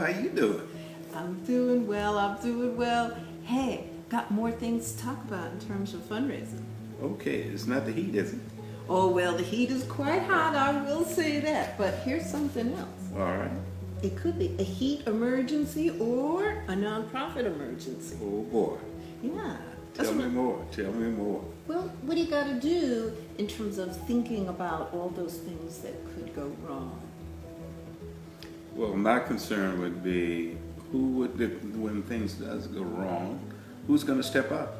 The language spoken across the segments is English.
you doing? I'm doing well. I'm doing well. Hey, got more things to talk about in terms of fundraising. Okay, it's not the heat, is it? Oh, well, the heat is quite hot, I will say that. But here's something else. All right. It could be a heat emergency or a nonprofit emergency. Oh boy. Yeah. Tell me more. Tell me more. Well, what do you got to do in terms of thinking about all those things that could go wrong? Well, my concern would be when things does go wrong, who's going to step up?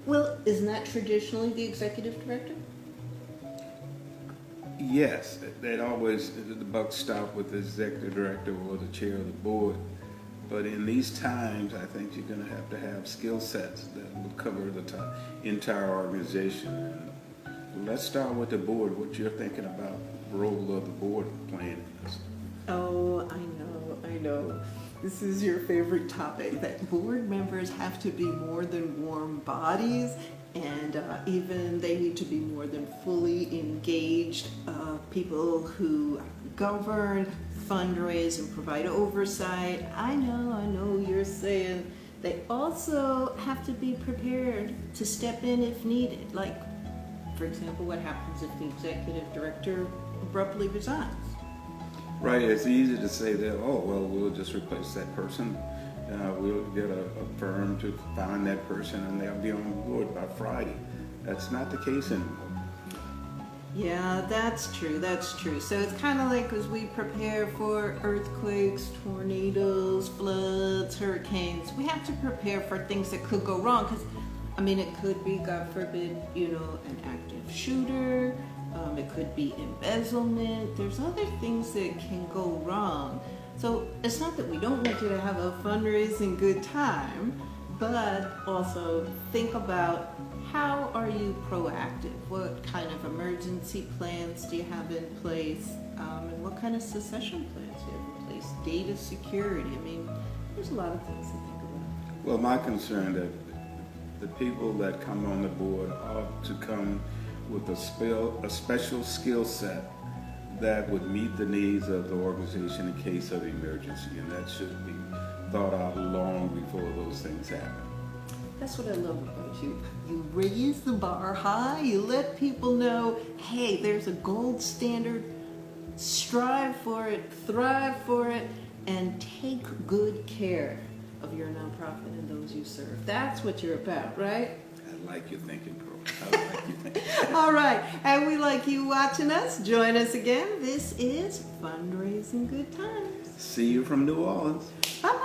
Well, isn't that traditionally the executive director? Yes, they'd always, the buck stop with the executive director or the chair of the board. But in these times, I think you're going to have skill sets that will cover the entire organization. And let's start with the board. What you're thinking about the role of the board playing in this? Oh, I know. This is your favorite topic, that board members have to be more than warm bodies, and even they need to be more than fully engaged people who govern, fundraise, and provide oversight. I know you're saying they also have to be prepared to step in if needed. Like, for example, what happens if the executive director abruptly resigns? Right, it's easy to say that, oh, well, we'll just replace that person. We'll get a firm to find that person and they'll be on board by Friday. That's not the case anymore. Yeah, that's true. So it's kind of like as we prepare for earthquakes, tornadoes, floods, hurricanes, we have to prepare for things that could go wrong. Because, it could be, God forbid, an active shooter. It could be embezzlement. There's other things that can go wrong. So it's not that we don't want you to have a fundraising good time, but also think about how are you proactive? What kind of emergency plans do you have in place? And what kind of succession plans do you have in place? Data security. There's a lot of things to think about. Well, my concern that the people that come on the board ought to come with a special skill set that would meet the needs of the organization in case of emergency, and that should be thought out long before those things happen. That's what I love about you. You raise the bar high, you let people know, hey, there's a gold standard, strive for it, thrive for it, and take good care of your nonprofit and those you serve. That's what you're about, right? I like your thinking, Pro. I like your thinking. All right, and we like you watching us. Join us again. This is Fundraising Good Times. See you from New Orleans. Bye.